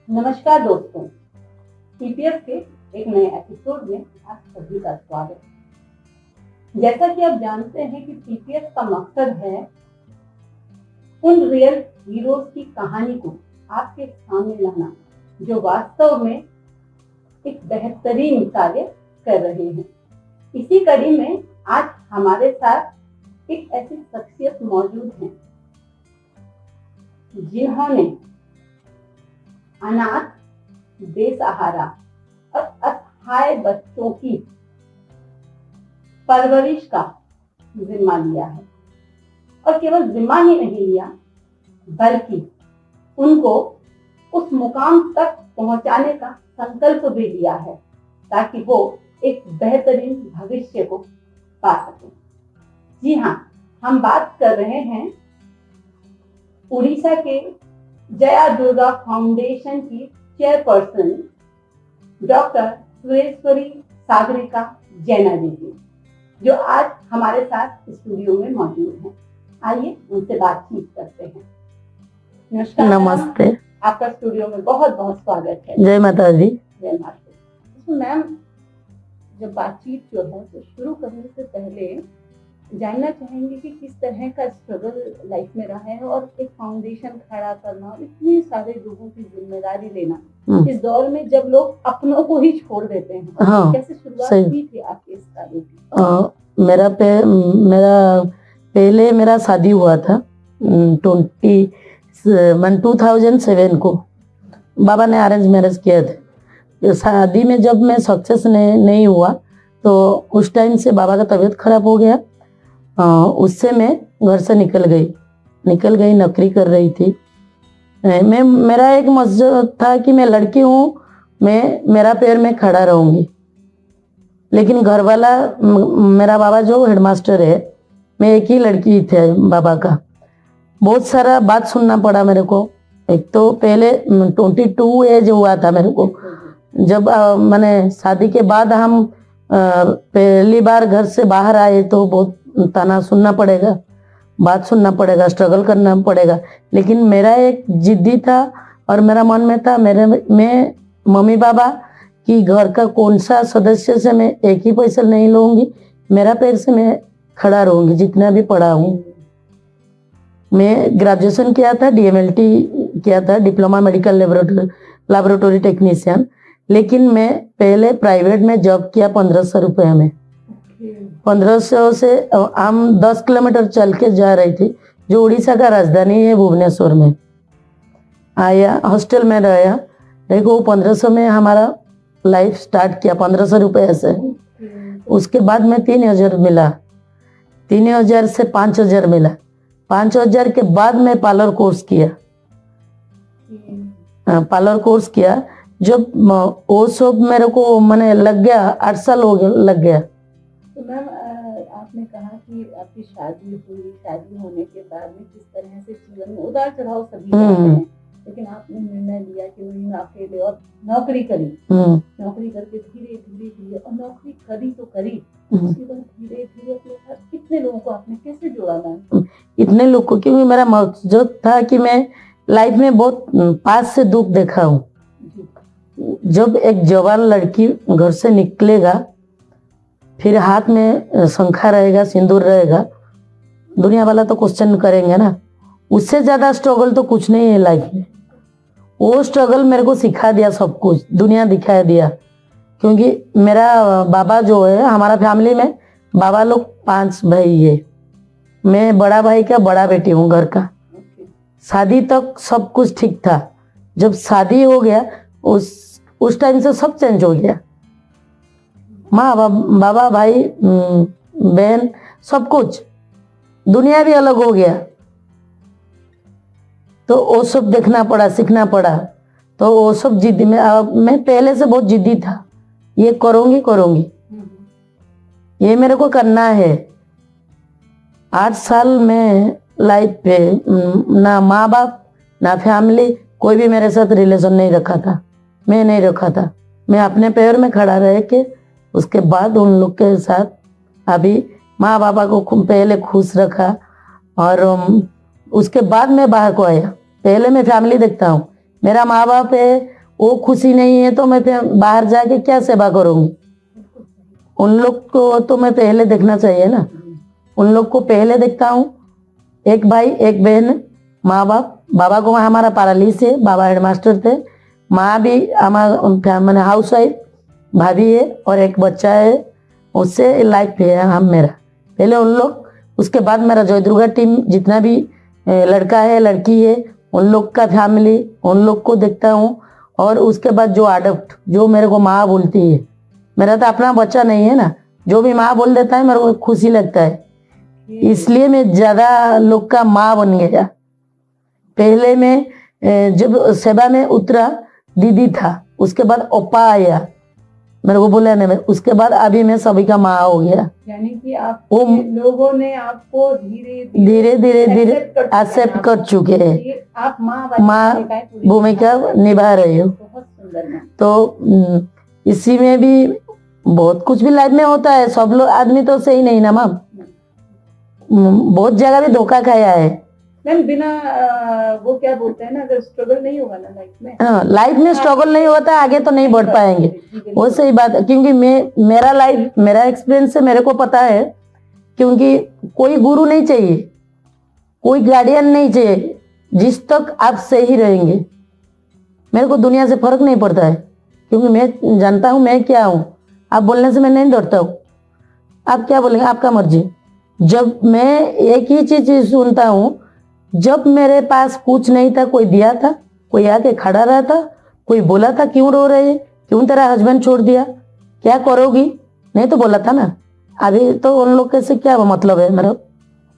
नमस्कार दोस्तों, सीपीएस के एक नए एपिसोड में आप सभी का स्वागत है। जैसा कि आप जानते हैं कि सीपीएस का मकसद है उन रियल हीरोज की कहानी को आपके सामने लाना जो वास्तव में एक बेहतरीन कार्य कर रहे हैं। इसी कड़ी में आज हमारे साथ एक ऐसी शख्सियत मौजूद है जिन्होंने अनाथ, बेसहारा और असहाय बच्चों की परवरिश का जिम्मा लिया है और केवल जिम्मा ही नहीं लिया बल्कि उनको उस मुकाम तक पहुंचाने का संकल्प भी लिया है ताकि वो एक बेहतरीन भविष्य को पा सके। जी हाँ, हम बात कर रहे हैं उड़ीसा के जया दुर्गा फाउंडेशन की चेयरपर्सन डॉक्टर सुरेश्वरी सागरिका जैना जी की, जो आज हमारे साथ स्टूडियो में मौजूद हैं। आइए उनसे बातचीत करते हैं। नमस्कार। नमस्ते। आपका स्टूडियो में बहुत बहुत स्वागत है। जय माता दी। जय माता दी। तो मैम, जब बातचीत जो है तो शुरू करने से पहले जानना चाहेंगे कि किस तरह का स्ट्रगल लाइफ में रहा है और एक फाउंडेशन खड़ा करना और इतने सारे लोगों की जिम्मेदारी लेना इस दौर में जब लोग अपनों को ही छोड़ देते हैं। हाँ, कैसे शुरुआत की थी आपके इस कार्य की? मेरा शादी हुआ था 2007 को। बाबा ने अरेंज मैरिज किया थे। शादी में जब मैं सक्सेस नहीं हुआ तो उस टाइम से बाबा का तबीयत खराब हो गया। उससे मैं घर से निकल गई, नौकरी कर रही थी। मेरा एक मकसद था कि मैं लड़की हूँ, मेरा पैर में खड़ा रहूंगी। लेकिन घर वाला, मेरा बाबा जो हेडमास्टर है, मैं एक ही लड़की थे बाबा का। बहुत सारा बात सुनना पड़ा मेरे को। एक तो पहले 22 एज हुआ था मेरे को जब मैंने शादी के बाद हम पहली बार घर से बाहर आए तो बहुत ताना सुनना पड़ेगा, बात सुनना पड़ेगा, स्ट्रगल करना पड़ेगा। लेकिन मेरा एक जिद्दी था और मेरा मन में था मैं मम्मी पापा की घर का कौन सा सदस्य से मैं एक ही पैसा नहीं लूंगी, मेरा पैर से मैं खड़ा रहूंगी जितना भी पढ़ा हूँ। मैं ग्रेजुएशन किया था, DMLT किया था, डिप्लोमा मेडिकल लैबोरेटरी टेक्नीशियन। लेकिन मैं पहले प्राइवेट में जॉब किया 1500 रुपये में। 1500 से हम 10 किलोमीटर चल के जा रही थी, जो उड़ीसा का राजधानी है भुवनेश्वर में। आया, हॉस्टल में रहा। देखो 1500 में हमारा लाइफ स्टार्ट किया 1500 रुपये से। उसके बाद में 3000 मिला, 3000 से 5000 मिला। 5000 के बाद मैं पार्लर कोर्स किया। जब वो सब मेरे को मैंने लग गया, 8 साल हो गया लग गया। तो मैम, आपने कहा कि आपकी शादी होने के बाद में किस तरह से जीवन में उतार चढ़ाव सभी आते हैं, लेकिन आपने निर्णय लिया कि नहीं, मैं अकेले और नौकरी नौकरी करके धीरे और नौकरी करी तो करी। उसके बाद धीरे अपने साथ कितने लोगों को आपने कैसे जोड़ा मैम? इतने लोग को, क्योंकि मेरा मकसद था कि मैं लाइफ में बहुत पास से दुख देखा हूँ। जब एक जवान लड़की घर से निकलेगा, फिर हाथ में शंखा रहेगा, सिंदूर रहेगा, दुनिया वाला तो क्वेश्चन करेंगे ना। उससे ज्यादा स्ट्रगल तो कुछ नहीं है लाइफ में। वो स्ट्रगल मेरे को सिखा दिया, सब कुछ दुनिया दिखा दिया। क्योंकि मेरा बाबा जो है, हमारा फैमिली में बाबा लोग 5 भाई है। मैं बड़ा भाई का बड़ा बेटी हूँ घर का। शादी तक सब कुछ ठीक था। जब शादी हो गया उस टाइम से सब चेंज हो गया। माँ बाबा, भाई, बहन, सब कुछ, दुनिया भी अलग हो गया। तो वो सब देखना पड़ा, सीखना पड़ा। तो वो सब जिद्दी में, मैं पहले से बहुत जिद्दी था, ये करूंगी, ये मेरे को करना है। 8 साल में लाइफ पे ना माँ बाप ना फैमिली, कोई भी मेरे साथ रिलेशन नहीं रखा था। मैं नहीं रखा था। मैं अपने पैर में खड़ा रह के उसके बाद उन लोग के साथ अभी माँ बाबा को पहले खुश रखा और उसके बाद मैं बाहर को आया। पहले मैं फैमिली देखता हूँ, मेरा माँ बाप है वो खुशी नहीं है तो मैं फिर बाहर जाके क्या सेवा करूंगी। उन लोग को तो मैं पहले देखना चाहिए ना, उन लोग को पहले देखता हूँ। एक भाई एक बहन, माँ बाप। बाबा को हमारा पैरालिसिस है, बाबा हेडमास्टर थे। माँ भी हमारा मैंने हाउस वाइफ, भाभी है और एक बच्चा है, उससे लाइफ है हम मेरा। पहले उन लोग, उसके बाद मेरा जय दुर्गा टीम जितना भी लड़का है लड़की है उन लोग का फैमिली, उन लोग को देखता हूँ। और उसके बाद जो अडॉप्ट, जो मेरे को माँ बोलती है, मेरा तो अपना बच्चा नहीं है ना, जो भी माँ बोल देता है मेरे को खुशी लगता है। इसलिए मैं ज्यादा लोग का माँ बन गया। पहले मैं जब सेवा में उतरा दीदी था, उसके बाद ओपा आया, मेरे को बोला नहीं, उसके बाद अभी मैं सभी का माँ हो गया। यानी कि आप वो लोगों ने आपको धीरे धीरे एक्सेप्ट कर चुके हैं, आप माँ भूमिका निभा रहे हो। बहुत सुंदर। तो इसी में भी बहुत कुछ भी लाइफ में होता है, सब लोग आदमी तो सही नहीं ना मैम, बहुत जगह भी धोखा खाया है मैम। बिना वो क्या बोलते हैं ना, अगर स्ट्रगल नहीं होगा ना लाइफ में, हाँ लाइफ में स्ट्रगल नहीं होता आगे तो नहीं बढ़ पाएंगे, वो सही बात है। क्योंकि मेरा लाइफ, मेरा एक्सपीरियंस से मेरे को पता है, क्योंकि कोई गुरु नहीं चाहिए, कोई गार्डियन नहीं चाहिए, जिस तक आप सही रहेंगे। मेरे को दुनिया से फर्क नहीं पड़ता है, क्योंकि मैं जानता हूँ मैं क्या हूँ। आप बोलने से मैं नहीं डरता हूँ, आप क्या बोलेंगे आपका मर्जी। जब मैं एक ही चीज सुनता हूँ, जब मेरे पास कुछ नहीं था कोई दिया था, कोई आके खड़ा रहा था, कोई बोला था क्यों रो रहे है, क्यों तेरा हस्बैंड छोड़ दिया, क्या करोगी, नहीं तो बोला था ना। अभी तो उन लोग कैसे क्या मतलब है मेरा।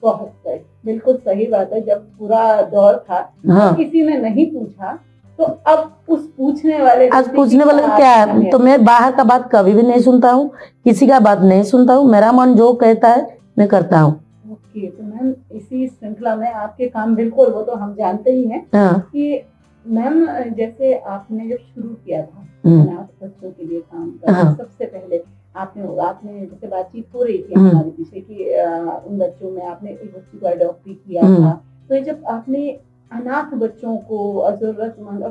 बहुत सही, बिल्कुल सही बात है। जब पूरा दौर था, हाँ, किसी ने नहीं पूछा, तो अब उस पूछने वाले, आज पूछने वाले क्या है। तो मैं बाहर का बात कभी भी नहीं सुनता हूँ, किसी का बात नहीं सुनता हूँ, मेरा मन जो कहता है मैं करता हूँ। ओके, तो मैम इसी श्रृंखला में आपके काम, बिल्कुल वो तो हम जानते ही हैं कि मैम जैसे आपने जब शुरू किया था अनाथ बच्चों के लिए काम करना, सबसे पहले आपने जैसे बातचीत हो रही थी हमारे पीछे कि उन बच्चों में आपने एक बच्ची को अडॉप्ट भी किया था। तो जब आपने अनाथ बच्चों को, जरूरतमंद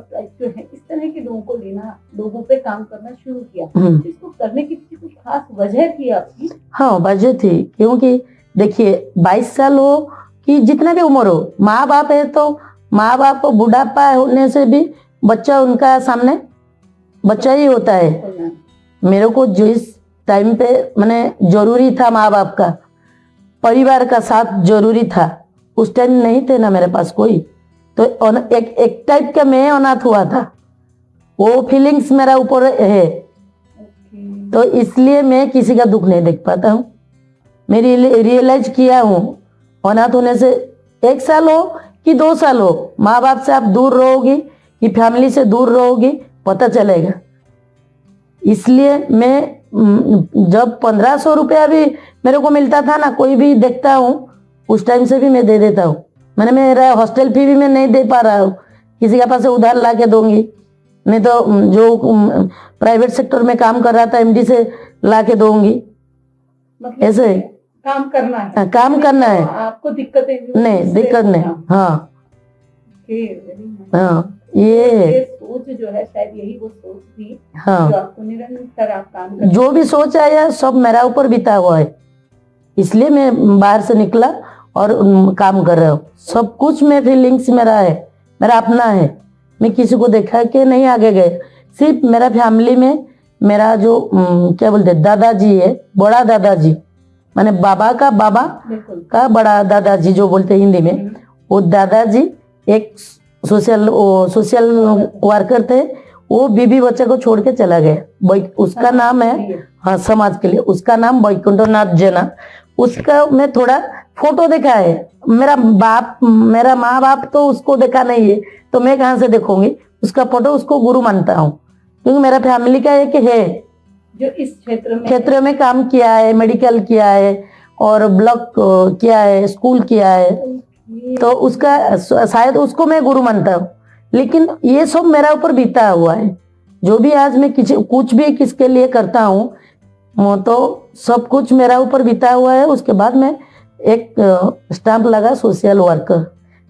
जो है इस तरह के लोगों को लेना, लोगों पे काम करना शुरू किया, तो इसको करने की कुछ खास वजह थी आपकी? हाँ वजह थी, क्योंकि देखिए 22 साल हो कि जितना भी उम्र हो, माँ बाप है तो माँ बाप बुढ़ापा होने से भी बच्चा उनका सामने बच्चा ही होता है। मेरे को जो इस टाइम पे मैंने जरूरी था, माँ बाप का, परिवार का साथ जरूरी था, उस टाइम नहीं थे ना मेरे पास कोई, तो एक टाइप का मैं अनाथ हुआ था, वो फीलिंग्स मेरा ऊपर है। तो इसलिए मैं किसी का दुख नहीं देख पाता हूँ। मैं रियलाइज किया हूँ, अनाथ होने से 1 साल हो कि 2 साल हो, माँ बाप से आप दूर रहोगी कि फैमिली से दूर रहोगी पता चलेगा। इसलिए मैं जब 1500 रुपया भी मेरे को मिलता था ना, कोई भी देखता हूँ उस टाइम से भी मैं दे देता हूँ। मेरा हॉस्टल फी भी मैं नहीं दे पा रहा हूँ, किसी के पास से उधार ला के दूंगी, नहीं तो जो प्राइवेट सेक्टर में काम कर रहा था एमडी से ला के दूंगी। मतलब ऐसे काम करना है, काम करना है, आपको दिक्कतें नहीं, दिक्कत नहीं। हाँ हाँ, ये सोच जो है शायद यही वो सोच थी, हाँ, जो आपको निरंतर आप काम कर, जो भी सोच आया सब मेरा ऊपर बीता हुआ है, इसलिए मैं बाहर से निकला और काम कर रहा हूँ। सब कुछ में फीलिंग्स मेरा है, मेरा अपना है, मैं किसी को देखा के नहीं आगे गए। सिर्फ मेरा फैमिली में मेरा जो क्या बोलते दादाजी है, बड़ा दादाजी, माने बाबा का बड़ा दादाजी जो बोलते हिंदी में, वो दादाजी एक सोशल वर्कर थे, वो बीबी बच्चे को छोड़ के चला गया। उसका नाम है, हाँ समाज के लिए, उसका नाम वैकुंठनाथ जेना। उसका मैं थोड़ा फोटो देखा है, मेरा माँ बाप तो उसको देखा नहीं है, तो मैं कहाँ से देखूंगी उसका फोटो। उसको गुरु मानता हूँ, क्योंकि मेरा फैमिली का एक है जो इस क्षेत्र में काम किया है, मेडिकल किया है और ब्लॉक किया है, स्कूल किया है, तो उसका शायद उसको मैं गुरु मानता हूँ। लेकिन ये सब मेरा ऊपर बीता हुआ है, जो भी आज मैं कुछ भी किसके लिए करता हूँ तो सब कुछ मेरा ऊपर बीता हुआ है। उसके बाद मैं एक स्टैंप लगा सोशल वर्कर।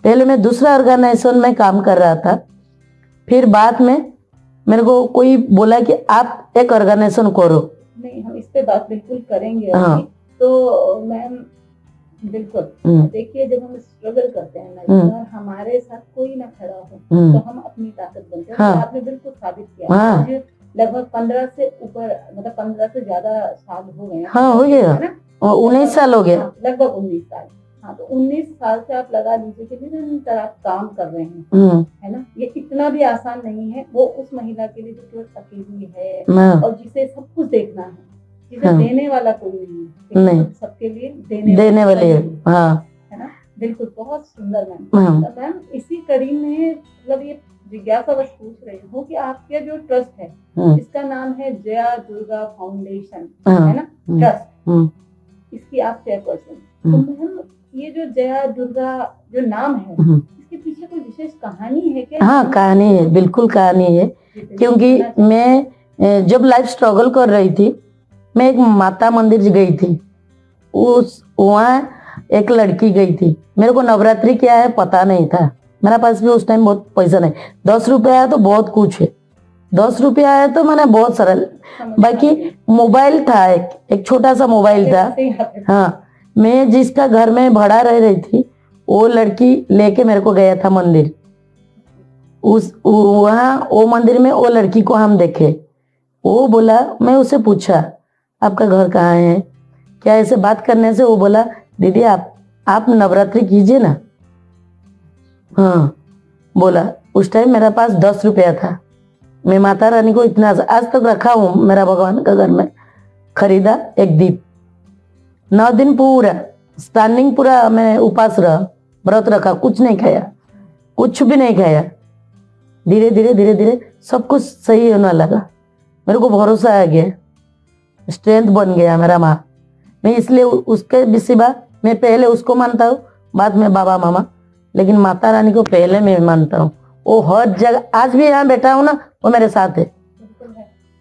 पहले मैं दूसरा ऑर्गेनाइजेशन में काम कर रहा था, फिर बाद में मेरे को कोई बोला कि आप एक ऑर्गेनाइजेशन करो। नहीं, हम इस पे बात बिल्कुल करेंगे हाँ। अभी। तो मैम बिल्कुल देखिए, जब हम स्ट्रगल करते हैं ना और हमारे साथ कोई ना खड़ा हो तो हम अपनी ताकत बनते हैं। हाँ। आपने बिल्कुल साबित किया। हाँ। आज लगभग 15 से ऊपर, मतलब 15 से ज्यादा साल हो गए हैं। हाँ, हो गया, है ना? 19 साल हो गया। हाँ, लगभग 19 साल। हाँ, तो 19 साल से आप लगा लीजिए कि निरंतर आप काम कर रहे हैं, है ना? ये इतना भी आसान नहीं है। वो उस महिला के लिए जो केवल अकेली है और जिसे सब कुछ देखना है, जिसे देने वाला कोई नहीं है, नहीं, सबके लिए देने वाले है। हाँ, है ना? बिल्कुल, बहुत सुंदर मैम। तो मैम इसी कड़ी में मतलब ये जिज्ञासा बस पूछ रही हूँ कि आपका जो ट्रस्ट है इसका नाम है जया दुर्गा फाउंडेशन, है ना? ट्रस्ट, इसकी आप चेयरपर्सन। तो मैम ये जो जया दुर्गा जो नाम है इसके पीछे कोई विशेष कहानी है क्या? हाँ, कहानी है, बिल्कुल कहानी है। क्योंकि मैं जब लाइफ स्ट्रगल कर रही थी, मैं एक माता मंदिर गई थी। वहाँ एक लड़की गई थी, मेरे को नवरात्रि क्या है पता नहीं था। मेरा पास भी उस टाइम बहुत पैसा नहीं, 10 रुपया आया तो बहुत कुछ है, 10 रुपया आया तो मैंने बहुत सारा। बाकी मोबाइल था, एक छोटा सा मोबाइल था। हाँ, मैं जिसका घर में भाड़ा रह रही थी वो लड़की लेके मेरे को गया था मंदिर। वहाँ वो मंदिर में वो लड़की को हम देखे। वो बोला, मैं उसे पूछा आपका घर कहाँ है क्या, ऐसे बात करने से वो बोला दीदी आप नवरात्रि कीजिए ना। हाँ, बोला। उस टाइम मेरे पास 10 रुपया था। मैं माता रानी को इतना आज तक रखा हूँ मेरा भगवान का घर में। खरीदा एक दीप, 9 दिन पूरा स्टैंडिंग पूरा मैं उपास रहा, व्रत रखा, कुछ नहीं खाया, कुछ भी नहीं खाया। धीरे धीरे धीरे धीरे सब कुछ सही होने लगा। मेरे को भरोसा आ गया, स्ट्रेंथ बन गया मेरा माँ। मैं इसलिए उसके भी सिवा मैं पहले उसको मानता हूँ, बाद में बाबा मामा, लेकिन माता रानी को पहले मैं मानता हूँ। वो हर जगह, आज भी यहाँ बैठा हूँ ना, वो मेरे साथ है।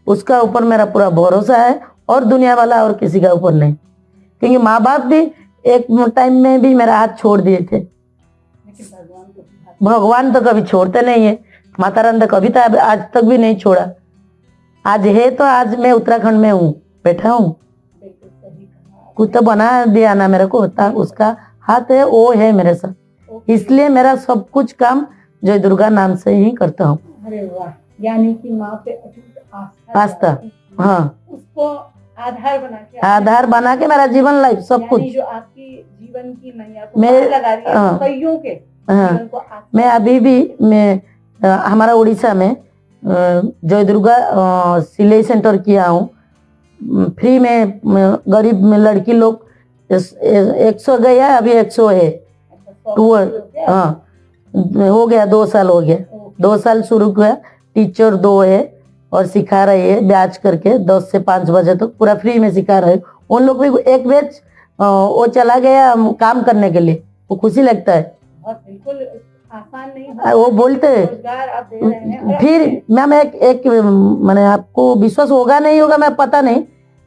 उसका ऊपर मेरा पूरा भरोसा है और दुनिया वाला और किसी का ऊपर नहीं। क्योंकि माँ बाप भी एक टाइम में भी मेरा हाथ छोड़ दिए थे, भगवान तो कभी छोड़ते नहीं है। माता रानी तो कभी तो आज तक भी नहीं छोड़ा। आज है तो आज मैं उत्तराखंड में हूँ, बैठा हूँ। कुछ तो बना दिया ना मेरे को, होता उसका हाथ है, वो है मेरे साथ। इसलिए मेरा सब कुछ काम जय दुर्गा नाम से ही करता हूँ। अरे वाह, यानी कि माँ पे अटूट आस्था। हाँ, उसको आधार बना के मेरा जीवन लाइफ सब कुछ, जो आपकी जीवन की नैया को पार लगा रही है, कईयों के जीवन को। मैं अभी भी हमारा उड़ीसा में जय दुर्गा सिलाई सेंटर किया हूँ। फ्री में गरीब में लड़की लोग 100 गया, अभी 100 है टूर। हाँ, हो गया 2 साल हो गया, 2 साल शुरू किया। टीचर 2 है और सिखा रही है बैच करके 10 से 5 बजे तक पूरा फ्री में सिखा रहे। उन लोग भी एक बैच वो चला गया काम करने के लिए, वो खुशी लगता है। बिल्कुल आसान नहीं, वो बोलते हैं। फिर मैम एक मैंने आपको विश्वास होगा नहीं होगा मैं पता नहीं,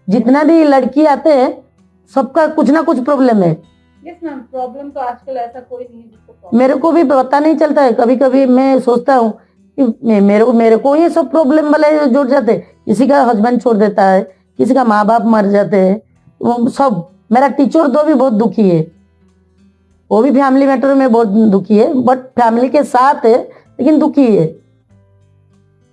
जितना भी लड़की आते हैं सबका कुछ ना कुछ प्रॉब्लम है। यस मैम, प्रॉब्लम तो आजकल ऐसा कोई नहीं है जिसको मेरे को भी पता नहीं चलता है। कभी कभी मैं सोचता हूँ कि मेरे को ये सब प्रॉब्लम वाले जुड़ जाते। किसी का हस्बैंड छोड़ देता है, किसी का माँ बाप मर जाते हैं, वो सब। मेरा टीचर 2 भी बहुत दुखी है, वो भी फैमिली मैटर में बहुत दुखी है, बट फैमिली के साथ है लेकिन दुखी है।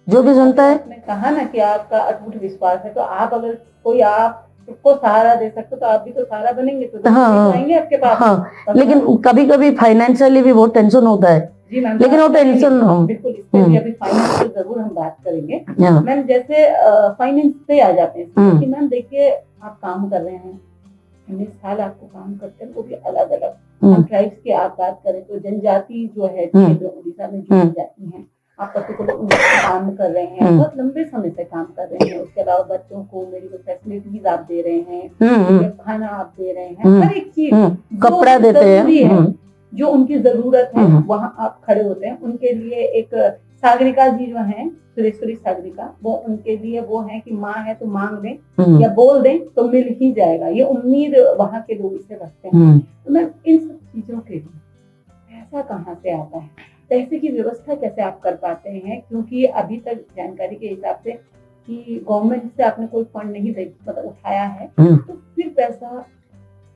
जो भी सुनता है, आपने कहा ना कि आपका अटूट विश्वास है, तो आप अगर कोई आपको सहारा दे सकते तो आप भी तो सहारा बनेंगे, तो आएंगे आपके पास। हाँ, लेकिन कभी कभी फाइनेंशियली भी बहुत टेंशन होता है। जी मैम, लेकिन वो टेंशन बिल्कुल, इस पे भी अभी फाइनेंस पे जरूर हम बात करेंगे। मैम जैसे फाइनेंस पे आ जाते हैं कि मैम देखिए आप काम कर रहे हैं, 19 साल आपको काम करते हैं, वो भी अलग अलग हम ट्राइब्स की आप बात करें तो जनजाति जो है क्षेत्र उड़ीसा में जो जाती हैं, आप पर्टिकुलर उनसे काम कर रहे हैं, बहुत लंबे समय से काम कर रहे हैं। उसके अलावा बच्चों को मेडिकल फैसिलिटीज आप दे रहे हैं, खाना आप दे रहे हैं, हर एक चीज, कपड़ा देते हैं, जो उनकी जरूरत है वहाँ आप खड़े होते हैं। उनके लिए एक सागरिका जी जो है, सुरेश्वरी सागरिका, वो उनके लिए वो है कि माँ है तो मांग दें या बोल दें तो मिल ही जाएगा, ये उम्मीद वहाँ के लोग इसे रखते हैं। तो मैं इन सब चीजों के लिए पैसा कहाँ से आता है? पैसे की व्यवस्था कैसे आप कर पाते हैं, क्योंकि अभी तक जानकारी के हिसाब से कि गवर्नमेंट से आपने कोई फंड नहीं मतलब उठाया है, तो फिर पैसा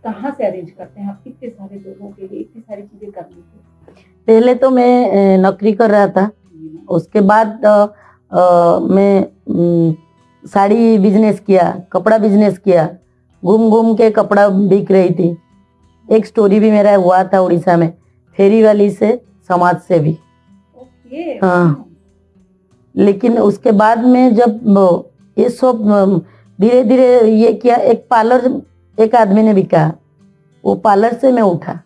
कहाँ से अरेंज करते हैं आप इतने सारे लोगों के लिए, इतनी सारी चीजें करने के लिए? पहले तो मैं नौकरी कर रहा था, उसके बाद मैं साड़ी बिजनेस किया, कपड़ा बिजनेस किया, घूम घूम के कपड़ा बिक रही थी। एक स्टोरी भी मेरा हुआ था उड़ीसा में, फेरी वाली से समाज से भी। ओके। हाँ, लेकिन उसके बाद में जब ये सब धीरे धीरे ये किया, एक पार्लर एक आदमी ने बिका, वो पार्लर से मैं उठा।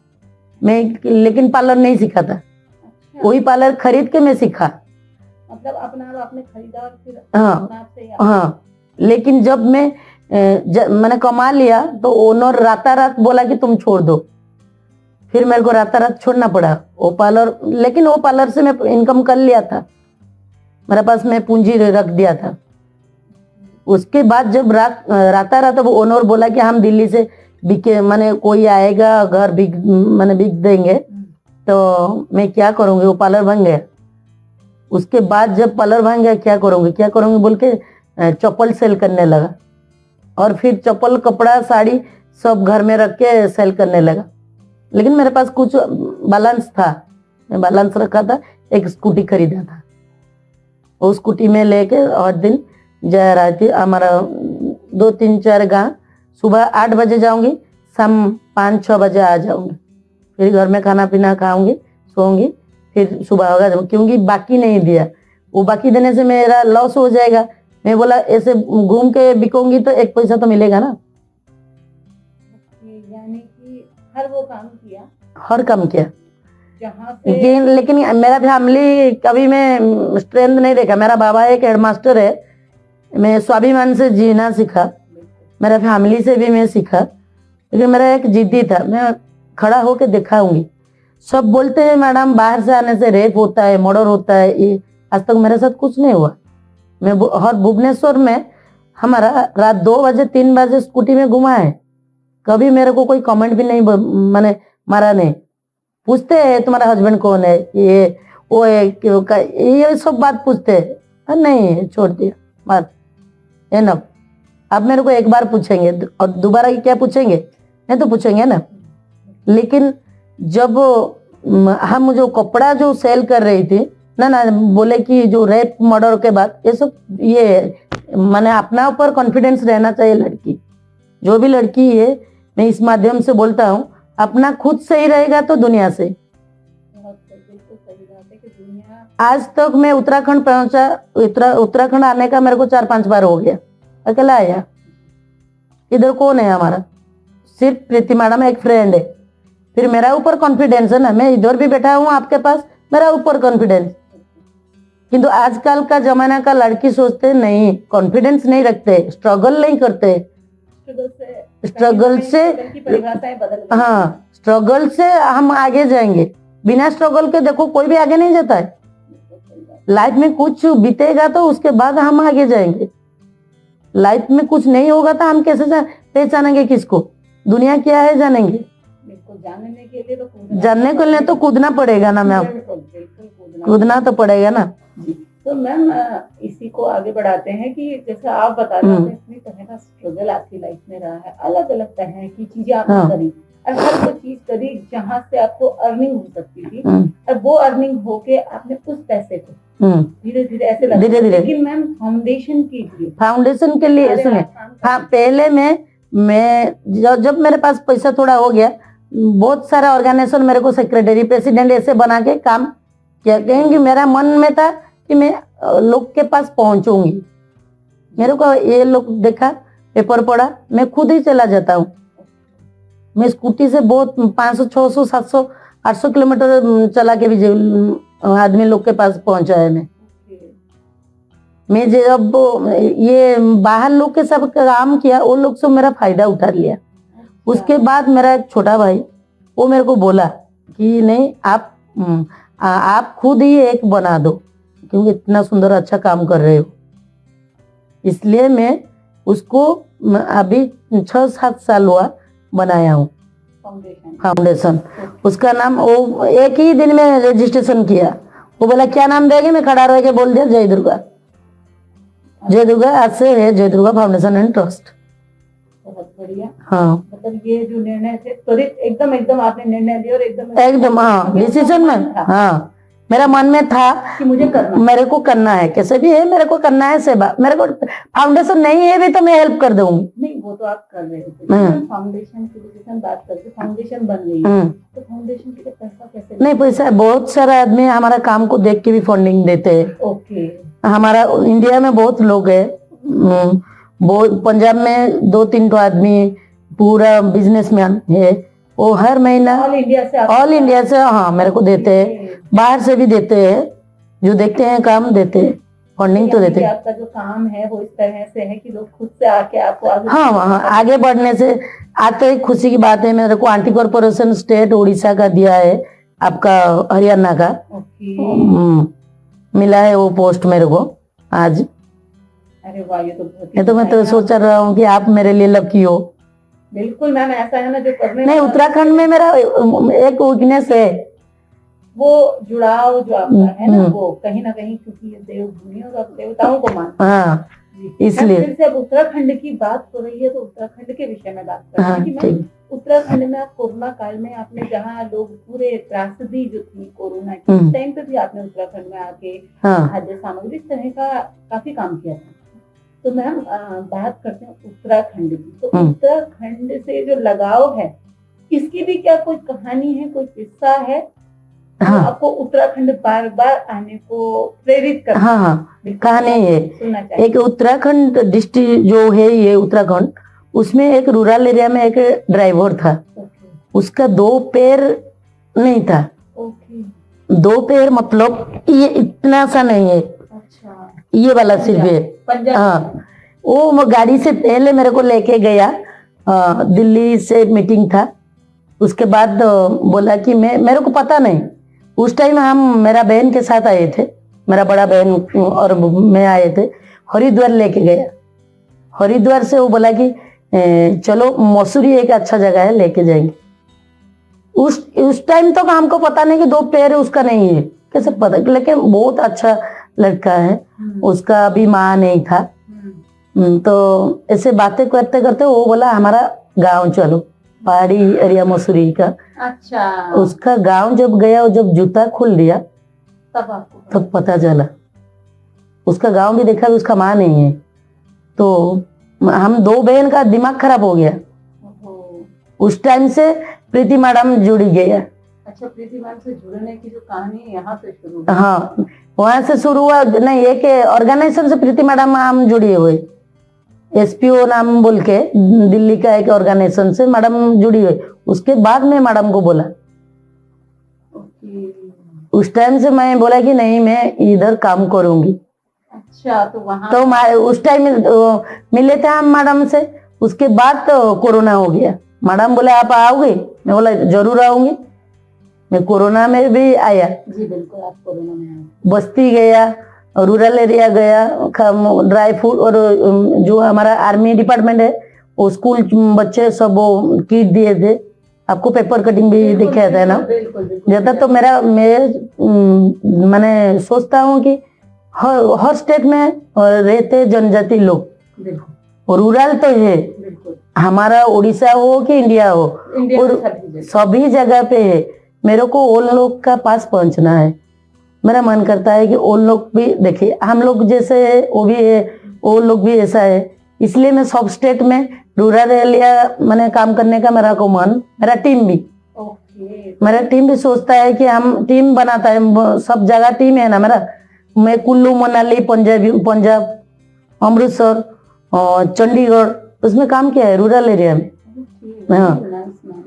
मैं लेकिन पार्लर नहीं सीखा था, अच्छा, वही पार्लर खरीद के मैं सीखा। मतलब अपना आप आपने खरीदा और फिर हाँ अपना आप से ही आप- हाँ, लेकिन जब मैंने कमा लिया तो ओनर रातारात बोला कि तुम छोड़ दो। फिर मेरे को रातारात छोड़ना पड़ा वो पार्लर, लेकिन वो पार्लर से मैं इनकम कर लिया था, मेरे पास मैं पूंजी रख दिया था। उसके बाद जब रातारात वो ओनर बोला कि हम दिल्ली से बिके, माने कोई आएगा घर बिक माने बिक देंगे, तो मैं क्या करूंगी, वो पार्लर बन गया। उसके बाद जब पार्लर बन गया, क्या करूंगी बोल के चप्पल सेल करने लगा, और फिर चप्पल कपड़ा साड़ी सब घर में रख के सेल करने लगा। लेकिन मेरे पास कुछ बैलेंस था, मैं बैलेंस रखा था, एक स्कूटी खरीदा था। वो स्कूटी में लेके हर दिन जा रही थी, हमारा 2-3-4 गांव। सुबह 8 बजे जाऊंगी, शाम 5-6 बजे आ जाऊंगी, फिर घर में खाना पीना खाऊंगी, सोऊंगी, फिर सुबह होगा, क्योंकि बाकी नहीं दिया। वो बाकी देने से मेरा लॉस हो जाएगा। मैं बोला ऐसे घूम के बिकूंगी तो एक पैसा तो मिलेगा ना। यानी कि हर वो काम किया, हर काम किया, जहाँ से लेकिन मेरा फैमिली कभी मैं स्ट्रेंथ नहीं देखा। मेरा बाबा एक हेडमास्टर है, मैं स्वाभिमान से जीना सीखा, मेरा फैमिली से भी मैं सीखा। लेकिन मेरा एक जिद्दी था, मैं खड़ा होके दिखाऊंगी। सब बोलते हैं मैडम बाहर से आने से रेप होता है, मर्डर होता है, ये आज तक मेरे साथ कुछ नहीं हुआ। मैं हर भुवनेश्वर में हमारा रात 2 बजे 3 बजे स्कूटी में घुमा है, कभी मेरे को कोई कमेंट भी नहीं मैंने मारा नहीं। पूछते हैं तुम्हारा हस्बैंड कौन है, ये वो है, ये सब बात पूछते हैं। नहीं, छोड़ दिया बात, एनफ। अब मेरे को एक बार पूछेंगे और दोबारा क्या पूछेंगे, नहीं तो पूछेंगे ना। लेकिन जब हम जो कपड़ा जो सेल कर रही थी ना बोले कि जो रेप मर्डर के बाद ये सब, ये मैंने अपना ऊपर कॉन्फिडेंस रहना चाहिए। लड़की जो भी लड़की है, मैं इस माध्यम से बोलता हूँ, अपना खुद सही रहेगा तो दुनिया से। बिल्कुल सही बात है कि दुनिया, आज तक मैं उत्तराखंड पहुंचा, उत्तराखंड आने का मेरे को 4-5 बार हो गया, अकेला आया। इधर कौन है हमारा, सिर्फ प्रीति मैडम एक फ्रेंड है। फिर मेरा ऊपर कॉन्फिडेंस है ना, मैं इधर भी बैठा हूँ आपके पास, मेरा ऊपर कॉन्फिडेंस। किंतु आजकल का जमाना का लड़की सोचते नहीं, कॉन्फिडेंस नहीं रखते, स्ट्रगल नहीं करते। स्ट्रगल से की परिभाषाएं बदल गई। हाँ, स्ट्रगल से हम आगे जाएंगे, बिना स्ट्रगल के देखो कोई भी आगे नहीं जाता है। लाइफ में कुछ बीतेगा तो उसके बाद हम आगे जाएंगे। लाइफ में कुछ नहीं होगा तो हम कैसे पहचानेंगे किसको, दुनिया क्या है जानेंगे। जानने के लिए तो जानने के लिए तो कूदना पड़ेगा ना मैम, कूदना तो पड़ेगा ना। तो मैम इसी को आगे बढ़ाते हैं कि जैसे आप बता रहे हैं, इतनी तरह का स्ट्रगल आपकी लाइफ में रहा है, अलग अलग तरह की चीजें आपने करी, और हर वो चीज करी जहाँ से आपको अर्निंग हो सकती थी, और वो अर्निंग होके आपने उस पैसे को धीरे धीरे ऐसे लगा। धीरे धीरे लेकिन मैम फाउंडेशन के लिए सुने, हाँ पहले मैं जब मेरे पास पैसा थोड़ा हो गया, बहुत सारा ऑर्गेनाइजेशन मेरे को सेक्रेटरी प्रेसिडेंट ऐसे बना के काम किया, कहेंगे मेरा मन में था कि मैं लोग के पास पहुंचूंगी। मेरे को ये लोग देखा, पेपर पढ़ा, मैं खुद ही चला जाता हूँ। मैं स्कूटी से बहुत 500, 600, 700, 800 किलोमीटर चला के भी आदमी लोग के पास पहुंचा है। मैं जब ये बाहर लोग के सब काम किया, वो लोग सब मेरा फायदा उठा लिया। उसके बाद मेरा एक छोटा भाई, वो मेरे को बोला कि नहीं, आप खुद ही एक बना दो, क्योंकि इतना सुंदर अच्छा काम कर रहे हो। इसलिए मैं उसको अभी 6-7 साल हुआ बनाया हूँ। फाउंडेशन। उसका नाम वो एक ही दिन में रजिस्ट्रेशन किया। वो बोला क्या नाम देंगे, मैं खड़ा रह के बोल दिया जय दुर्गा। जय दुर्गा आज से है जय दुर्गा फाउंडेशन एंड ट्रस्ट। बहुत बढ़िया। हाँ मतलब ये जो निर्णय थे त्वरित एकदम आपने निर्णय लिया और एकदम हाँ डिसीजन में। हाँ मेरा मन में था कि मुझे करना, मेरे को करना है, कैसे भी है मेरे को करना है सेवा। मेरे को फाउंडेशन नहीं है भी तो मैं हेल्प कर दूंगी। नहीं वो तो आप कर रहे थे, फाउंडेशन की बात करके फाउंडेशन बन गई है, तो फाउंडेशन के लिए पैसा कैसे? नहीं पैसा बहुत सारा आदमी हमारा काम को देख के भी फंडिंग देते हैं। ओके। हमारा इंडिया में बहुत लोग है, पंजाब में 2-3 तो आदमी पूरा बिजनेसमैन है, वो हर महीना ऑल इंडिया से हाँ मेरे को देते हैं, बाहर से भी देते हैं, जो देखते हैं काम देते हैं, फंडिंग तो देते हैं। आपका जो काम है वो इस तरह से है कि लोग खुद से आके आपको हाँ आगे बढ़ने से आते ही खुशी की बात है। मेरे को आंटी कॉर्पोरेशन स्टेट उड़ीसा का दिया है, आपका हरियाणा का मिला है वो पोस्ट मेरे को आज। अरे वाह ये तो मैं तो सोच रहा हूँ कि आप मेरे लिए लकी हो। बिल्कुल मैम, ऐसा है ना जो करने नहीं उत्तराखंड में मेरा एक वीकनेस है, वो जुड़ाव जो आपका है ना वो कहीं ना कहीं, क्योंकि ये देवभूमि और आप देवताओं को मानते हैं। हाँ इसलिए फिर से अब उत्तराखंड की बात हो रही है तो उत्तराखंड के विषय में बात करें। हाँ, कि उत्तराखंड में आप कोरोना काल में आपने जहाँ लोग पूरे त्रासदी जो थी कोरोना की, उस टाइम पे भी आपने उत्तराखंड में आके खाद्य सामग्री इस तरह का काफी काम किया था। तो मैम बात करते हैं उत्तराखंड की, तो उत्तराखंड से जो लगाव है इसकी भी क्या कोई कहानी है, कोई किस्सा है? हाँ। आपको उत्तराखंड बार बार आने को प्रेरित करता है? हाँ कहानी है। एक उत्तराखंड डिस्ट्रिक्ट जो है ये उत्तराखंड, उसमें एक रूरल एरिया में एक ड्राइवर था, उसका 2 पैर नहीं था। 2 पैर मतलब ये इतना सा नहीं है, ये वाला सिर्फ है। हाँ वो गाड़ी से पहले मेरे को लेके गया, दिल्ली से मीटिंग था, उसके बाद बोला कि मेरे को पता नहीं, उस टाइम हम मेरा बहन के साथ आए थे, मेरा बड़ा बहन और मैं आए थे, हरिद्वार लेके गया। हरिद्वार से वो बोला कि चलो मसूरी एक अच्छा जगह है लेके जाएंगे। उस टाइम तो हमको पता नहीं कि 2 पैर उसका नहीं है, कैसे पता, लेकिन बहुत अच्छा लड़का है, उसका अभी माँ नहीं था। तो ऐसे बातें करते करते वो बोला हमारा गांव चलो, पहाड़ी एरिया मसूरी का। अच्छा। उसका गांव जब गया, जब जूता खोल दिया तब पता चला, उसका गांव भी देखा, उसका माँ नहीं है। तो हम 2 बहन का दिमाग खराब हो गया। उस टाइम से प्रीति मैडम जुड़ी गया। अच्छा, प्रीति मैम से जुड़ने की जो कहानी यहाँ से शुरू, हाँ वहां से शुरू हुआ। नहीं एक ऑर्गेनाइजेशन से प्रीति मैडम हम जुड़े हुए, SPO नाम बोल के दिल्ली का एक ऑर्गेनाइजेशन से मैडम जुड़ी हुई। उसके बाद में मैडम को बोला, उस टाइम से मैं बोला कि नहीं मैं इधर काम करूंगी। अच्छा, तो वहाँ तो उस टाइम मिले थे हम मैडम से। उसके बाद तो कोरोना हो गया। मैडम बोले आप आओगे, मैं बोला जरूर आऊंगी। मैं कोरोना में भी आया। जी बिल्कुल, आप कोरोना में आए। बस्ती गया, रूरल एरिया गया, ड्राई फ्रूट, और जो हमारा आर्मी डिपार्टमेंट है वो स्कूल बच्चे सब वो किट दिए थे, आपको पेपर कटिंग भी दिखाया था ना। ज्यादा तो मैंने सोचता हूँ कि हर स्टेट में रहते जनजाति लोग, रूरल तो है, हमारा उड़ीसा हो कि इंडिया हो, और सभी जगह पे है। मेरे को उन लोग का पास पहुंचना है। मेरा मन करता है कि उन लोग भी देखिए, हम लोग जैसे है वो भी है, वो लोग भी ऐसा है। इसलिए मैं सब स्टेट में रूरल एरिया मैंने काम करने का मेरा को मन, मेरा टीम भी मेरा टीम भी सोचता है कि हम टीम बनाता है, सब जगह टीम है ना मेरा। मैं कुल्लू मनाली पंजाब अमृतसर और चंडीगढ़ उसमें काम किया है, रूरल एरिया में। हाँ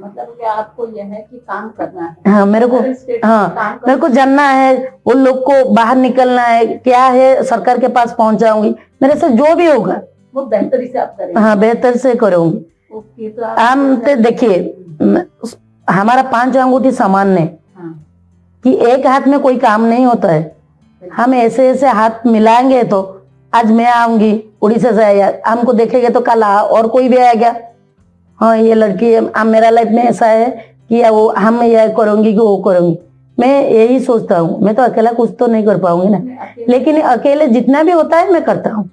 मतलब कि आपको यह है कि काम करना है। हाँ मेरे को जानना है, उन लोग को बाहर निकलना है, क्या है सरकार के पास पहुंचाऊंगी। मेरे से जो भी होगा वो बेहतरी से आप करेंगे। हाँ बेहतर से करूंगी। ओके, तो हम तो देखिए हमारा 5 अंगूठी समान है। हाँ। कि एक हाथ में कोई काम नहीं होता है। हम ऐसे ऐसे हाथ मिलाएंगे तो आज मैं आऊंगी उड़ीसा से आया, हमको देखेंगे तो कल और कोई भी आएगा। हाँ ये लड़की अब मेरा लाइफ में ऐसा है कि वो हम यह करूंगी कि वो करूंगी, मैं यही सोचता हूँ। मैं तो अकेला कुछ तो नहीं कर पाऊंगी ना, लेकिन अकेले जितना भी होता है मैं करता हूँ।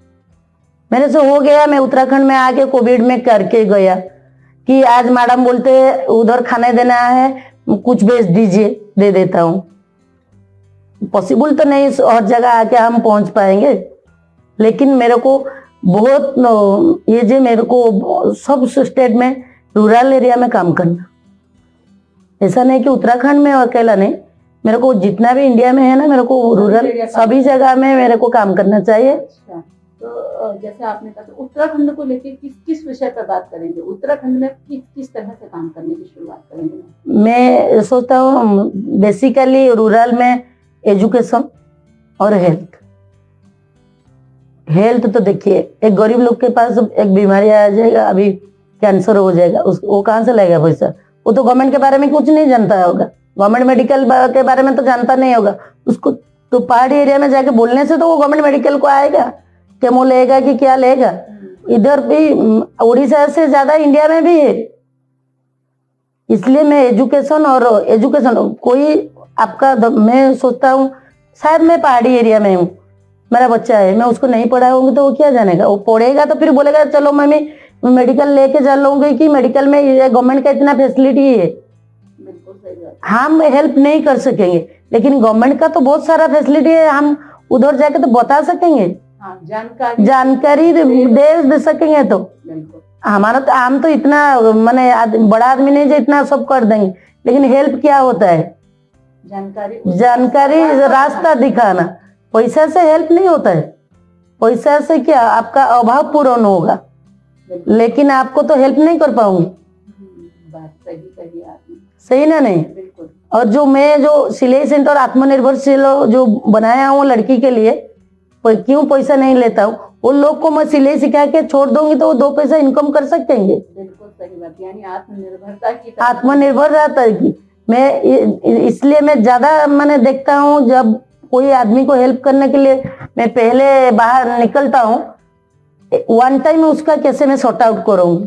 मेरे से हो गया, मैं उत्तराखंड में आके कोविड में करके गया कि आज मैडम बोलते उधर खाने देना है, कुछ भेज दीजिए, दे देता हूँ। पॉसिबल तो नहीं हर जगह आके हम पहुंच पाएंगे, लेकिन मेरे को बहुत ये जो मेरे को सब स्टेट में रूरल एरिया में काम करना, ऐसा नहीं कि उत्तराखंड में अकेला नहीं, मेरे को जितना भी इंडिया में है ना, मेरे को रूरल सभी जगह में मेरे को काम करना चाहिए। अच्छा, तो जैसे आपने कहा, तो उत्तराखंड को लेकर किस विषय पर बात करेंगे? उत्तराखंड में किस तरह से काम करने की शुरुआत करेंगे? मैं सोचता हूँ बेसिकली रूरल में एजुकेशन और हेल्थ तो देखिए, एक गरीब लोग के पास एक बीमारी आ जाएगा, अभी कैंसर हो जाएगा, वो कहाँ से लाएगा पैसा? वो तो गवर्नमेंट के बारे में कुछ नहीं जानता होगा, गवर्नमेंट मेडिकल के बारे में तो जानता नहीं होगा उसको। तो पहाड़ी एरिया में जाके बोलने से तो वो गवर्नमेंट मेडिकल को आएगा, केमो लेगा कि क्या लेगा। इधर भी उड़ीसा से ज्यादा इंडिया में भी है, इसलिए मैं एजुकेशन कोई आपका मैं सोचता हूँ, शायद मैं पहाड़ी एरिया में हूँ, मेरा बच्चा है, मैं उसको नहीं पढ़ाऊंगी तो वो क्या जानेगा? वो पढ़ेगा तो फिर बोलेगा चलो मम्मी मेडिकल लेके जा लूंगी कि मेडिकल में गवर्नमेंट का इतना फैसिलिटी है। हम हेल्प नहीं कर सकेंगे, लेकिन गवर्नमेंट का तो बहुत सारा फैसिलिटी है, हम उधर जाके तो बता सकेंगे। हाँ, जानकारी दे सकेंगे। तो हमारा तो हम तो इतना माने बड़ा आदमी नहीं जो इतना सब कर देंगे, लेकिन हेल्प क्या होता है? जानकारी रास्ता दिखाना। पैसा से हेल्प नहीं होता है, पैसा से क्या आपका अभाव पूर्ण होगा, लेकिन आपको तो हेल्प नहीं कर पाऊंगी। बात सही आपने, सही ना? नहीं। और जो सिलाई सेंटर आत्मनिर्भरशील जो बनाया हूँ लड़की के लिए, क्यों पैसा नहीं लेता हूँ? उन लोग को मैं सिलाई सिखा के छोड़ दूंगी तो वो 2 पैसा इनकम कर सकेंगे। बिल्कुल सही बात, यानी आत्मनिर्भरता की मैं इसलिए मैं ज्यादा मैंने देखता हूँ, जब कोई आदमी को हेल्प करने के लिए मैं पहले बाहर निकलता हूँ, वन टाइम उसका कैसे मैं सॉर्ट आउट करूंगी।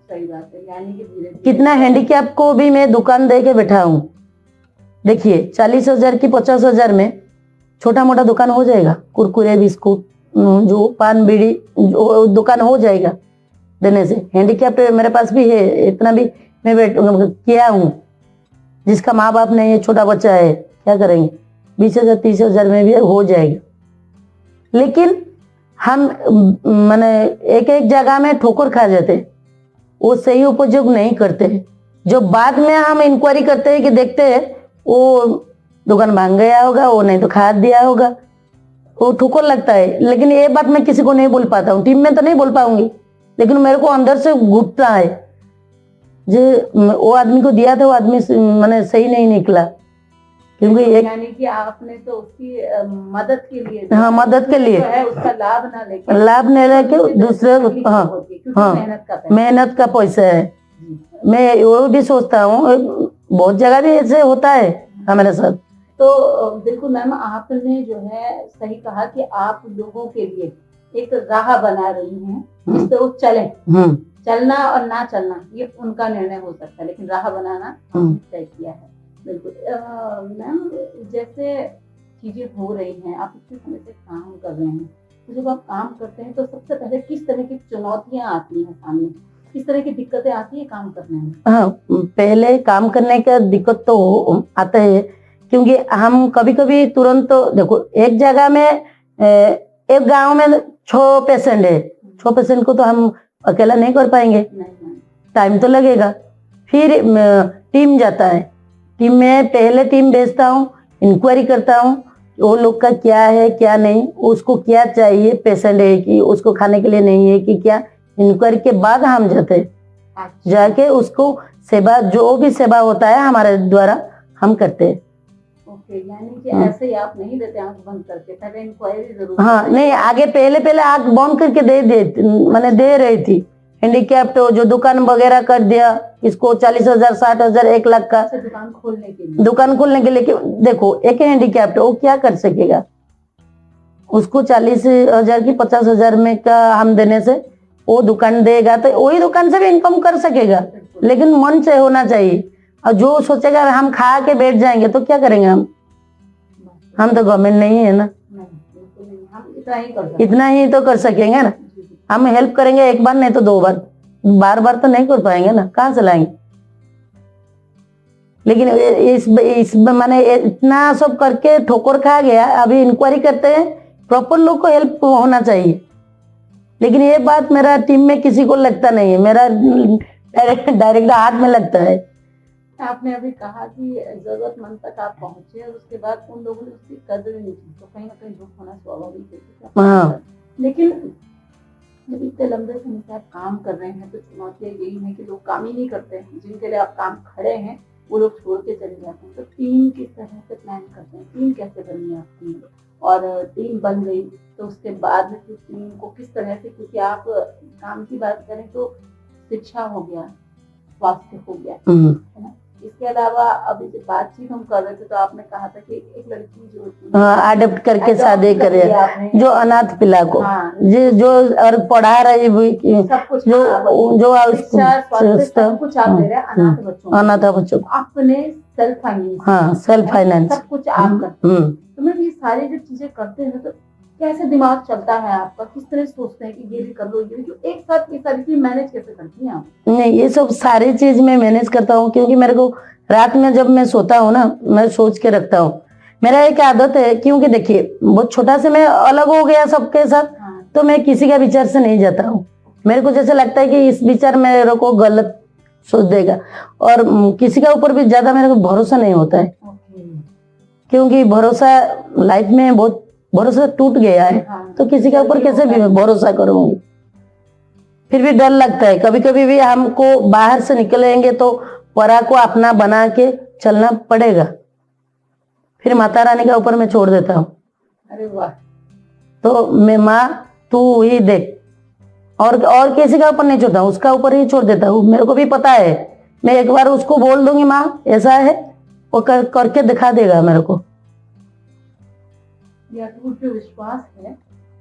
सही बात है, यानी कि धीरे-धीरे कितना हैंडीकैप को भी मैं दुकान दे के बैठा हूँ। देखिए 40,000 की 50,000 में छोटा मोटा दुकान हो जाएगा, कुरकुरे बिस्कुट जो पान बीड़ी जो दुकान हो जाएगा देने से। हैंडीकैप मेरे पास भी है, इतना भी मैं किया हूँ। जिसका माँ बाप नहीं है, छोटा बच्चा है, क्या करेंगे? 20,000 30,000 में भी हो जाएगा। लेकिन हम माने एक जगह में ठोकर खा जाते, वो सही उपयोग नहीं करते। जो बाद में हम इंक्वायरी करते हैं कि देखते हैं वो दुकान भांग गया होगा, वो नहीं तो खाद दिया होगा, वो ठोकर लगता है। लेकिन ये बात मैं किसी को नहीं बोल पाता हूँ, टीम में तो नहीं बोल पाऊंगी, लेकिन मेरे को अंदर से घुटता है जो वो आदमी को दिया था वो आदमी मैंने सही नहीं निकला, क्योंकि यानी कि आपने तो उसकी मदद के लिए, हाँ मदद के लिए है, उसका लाभ नहीं लेके दूसरे मेहनत का पैसा है। मैं वो भी सोचता हूँ, बहुत जगह भी ऐसे होता है हमारे साथ। तो बिल्कुल मैम, आपने जो है सही कहा कि आप लोगों के लिए एक राह बना रही हैं जिससे वो चले। चलना और ना चलना ये उनका निर्णय हो सकता है, लेकिन राह बनाना तय किया है। बिल्कुल मैम, जैसे चीजें हो रही हैं, आप इतने समय से काम कर रहे हैं, तो जब आप काम करते हैं तो सबसे पहले किस तरह की चुनौतियां आती हैं सामने, किस तरह की दिक्कतें आती है काम करने में? हाँ, पहले काम करने का दिक्कत तो आता है, क्योंकि हम कभी कभी तुरंत देखो एक जगह में एक गांव में 6 पेशेंट है, 6 पेशेंट को तो हम अकेला नहीं कर पाएंगे, टाइम तो लगेगा। फिर टीम जाता है, टीम में पहले टीम भेजता हूँ, इंक्वायरी करता हूँ वो लोग का क्या है क्या नहीं, उसको क्या चाहिए, पेशेंट है कि उसको खाने के लिए नहीं है कि क्या, इंक्वायरी के बाद हम जाते हैं। जाके उसको सेवा जो भी सेवा होता है हमारे द्वारा हम करते हैं। ओके, यानी कि ऐसे ही आप नहीं देते आंख बंद करके, पहले इंक्वायरी जरूर। हाँ नहीं, आगे पहले आंख बंद करके मैंने दे रही थी। हैंडीकैप्ट जो दुकान वगैरह कर दिया, इसको 40,000 60,000 1 लाख का दुकान खोलने के लिए देखो एक हैंडीकैप्ट वो क्या कर सकेगा, उसको 40,000 की 50,000 में का हम देने से वो दुकान देगा तो वही दुकान से भी इनकम कर सकेगा, लेकिन मन से होना चाहिए। और जो सोचेगा हम खा के बैठ जाएंगे तो क्या करेंगे हम तो गवर्नमेंट नहीं है ना, नहीं, बिल्कुल नहीं। हम इतना ही कर सकते इतना ही तो कर सकेंगे ना। हम हेल्प करेंगे एक बार नहीं तो 2 बार, बार बार तो नहीं कर पाएंगे ना, कहाँ से लाएंगे। लेकिन इस माने इतना सब करके ठोकर खा गया, अभी इंक्वायरी करते हैं, प्रॉपर लोग को हेल्प होना चाहिए। लेकिन ये बात मेरा टीम में किसी को लगता नहीं है, मेरा डायरेक्ट हाथ में लगता है। आपने अभी कहा कि जरूरतमंद तक आप पहुंचे और उसके बाद उन लोगों ने उसकी कदर नहीं की, तो कहीं ना कहीं दुख होना स्वाभाविक है। हाँ। लेकिन जब इतने लंबे समय से आप काम कर रहे हैं तो चुनौतियां यही है कि लोग काम ही नहीं करते हैं, जिनके लिए आप काम खड़े हैं वो लोग छोड़ के चले जाते हैं। तो टीम किस तरह से प्लान करते हैं, टीम कैसे बनी आपकी, और टीम बन गई तो उसके बाद में फिर टीम को किस तरह से, क्योंकि आप काम की बात करें तो शिक्षा हो गया, स्वास्थ्य हो गया, है ना। इसके अलावा अभी जो बातचीत हम कर रहे थे तो आपने कहा था कि एक लड़की जो अडॉप्ट करके शादी करे, जो अनाथ पिला को, हाँ, जो और पढ़ा रही सब कुछ, जो सब कुछ आप दे रहे हैं अनाथ बच्चों को, अपने सेल्फ फाइनेंस, हाँ सेल्फ फाइनेंस सब कुछ आप करते हैं। तो मैं ये सारी जब चीजें करते हैं तो कैसे दिमाग चलता है आपका, किस तरह सोचते हैं कि ये भी कर लो, ये भी, जो एक साथ ये सारी चीज मैनेज कैसे करती हैं आप? नहीं, ये सब सारी चीज मैं मैनेज करता हूँ, क्योंकि मेरे को रात में जब मैं सोता हूँ ना, मैं सोच के रखता हूँ। मेरा एक आदत है, क्योंकि देखिए बहुत छोटा से मैं अलग हो गया सबके साथ, तो मैं किसी का विचार से नहीं जाता हूँ। मेरे को जैसे लगता है कि इस विचार मेरे को गलत सोच देगा, और किसी का ऊपर भी ज्यादा मेरे को भरोसा नहीं होता है, क्योंकि भरोसा लाइफ में बहुत भरोसा टूट गया है। तो किसी के ऊपर कैसे भी भरोसा करूंगी। फिर भी डर लगता है, कभी कभी भी हमको बाहर से निकलेंगे तो परा को अपना बना के चलना पड़ेगा। फिर माता रानी का ऊपर मैं छोड़ देता हूँ। अरे वाह। तो मैं माँ तू ही देख, और किसी का ऊपर नहीं छोड़ता हूँ, उसका ऊपर ही छोड़ देता हूँ। मेरे को भी पता है, मैं एक बार उसको बोल दूंगी माँ ऐसा है, वो करके दिखा देगा मेरे को। यह अटूट जो विश्वास है,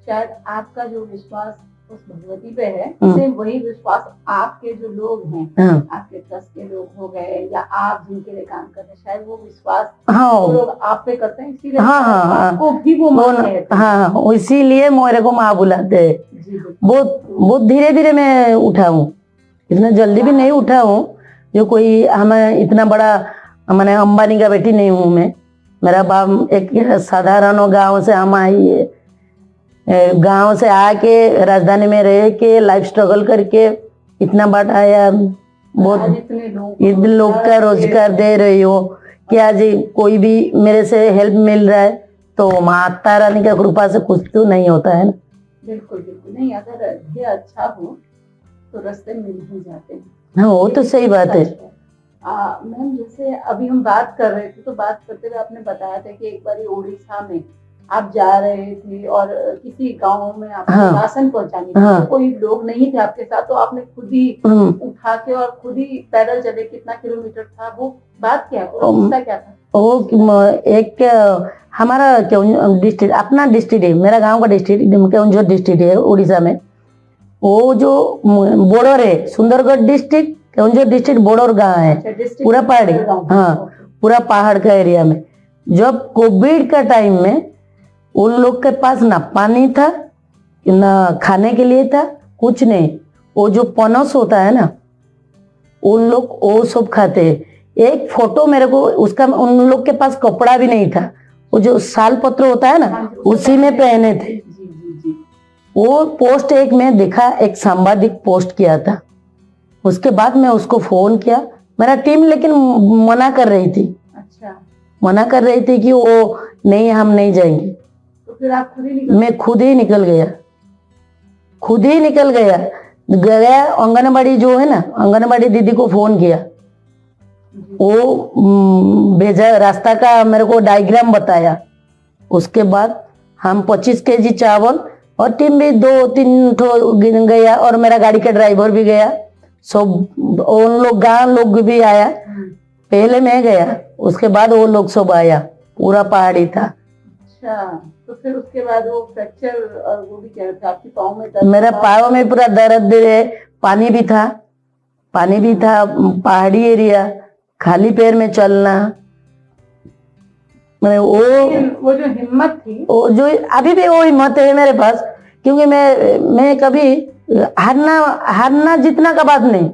शायद आपका जो विश्वास उस भगवती पे है, सेम वही विश्वास आपके जो लोग हैं, आपके ट्रस्ट के लोग हो गए या आप जिनके लिए काम करते हैं, शायद वो विश्वास वो लोग आप पे करते हैं, इसीलिए आपको भी वो माँ कहते हैं। हाँ, इसीलिए मेरे को माँ बुलाते हैं। बहुत धीरे धीरे मैं उठा हूँ, इतना जल्दी भी नहीं उठा हूँ। जो कोई हमें इतना बड़ा, मैंने अंबानी का बेटी नहीं हूँ मैं। मेरा बाप एक साधारण गांव से हम आई है, गांव से आके राजधानी में रह के लाइफ स्ट्रगल करके इतना बात आया। बहुत इतने लोग का रोजगार दे रही हो कि आज कोई भी मेरे से हेल्प मिल रहा है, तो माता रानी का कृपा से कुछ तो नहीं होता है ना। बिल्कुल बिल्कुल नहीं, अगर ये अच्छा हो तो रास्ते मिल ही जाते हैं। हाँ, वो तो सही बात है। मैम, जैसे अभी हम बात कर रहे थे तो बात करते हुए आपने बताया था कि एक बार उड़ीसा में आप जा रहे थे और किसी गांव में आप राशन पहुंचाने तो कोई लोग नहीं थे आपके साथ, तो आपने खुद ही उठा के और खुद ही पैदल चले। कितना किलोमीटर था वो, बात क्या क्या था? वो एक हमारा डिस्ट्रिक्ट, अपना डिस्ट्रिक्ट है, मेरा गांव का डिस्ट्रिक्ट केवंझर डिस्ट्रिक्ट है उड़ीसा में। वो जो बॉर्डर है, Sundargarh district Keonjhar district border गाँव है, पूरा पहाड़ी, हाँ पूरा पहाड़ का एरिया में। जब कोविड का टाइम में उन लोग के पास ना पानी था ना खाने के लिए था, कुछ नहीं। वो जो पनस होता है ना, उन लोग वो सब खाते हैं। एक फोटो मेरे को उसका, उन लोग के पास कपड़ा भी नहीं था, वो जो साल पत्र होता है ना उसी में पहने थे। वो पोस्ट एक में देखा, एक सांबादिक पोस्ट किया था। उसके बाद मैं उसको फोन किया, मेरा टीम लेकिन मना कर रही थी। अच्छा, मना कर रही थी कि वो नहीं, हम नहीं जाएंगे। तो फिर आप खुद ही मैं खुद ही निकल गया, खुद ही निकल गया। आंगनबाड़ी जो है ना, आंगनबाड़ी दीदी को फोन किया, वो भेजा, रास्ता का मेरे को डायग्राम बताया। उसके बाद हम 25 केजी चावल, और टीम भी 2-3 गया, और मेरा गाड़ी का ड्राइवर भी गया, सब उन लोग गांव लोग भी आया। पहले मैं गया, उसके बाद वो लोग सब आया, पूरा पहाड़ी था। अच्छा। तो फिर उसके बाद वो फ्रैक्चर और वो भी क्या था आपके पाँव में दर्द मेरा था? पाँव में पूरा दर्द है, पानी भी था, पहाड़ी एरिया, खाली पैर में चलना, मैं लेकिन वो जो हिम्मत थी वो जो अभी भी वो हिम्मत है मेरे पास, क्योंकि मैं कभी हारना जीतना का बात नहीं,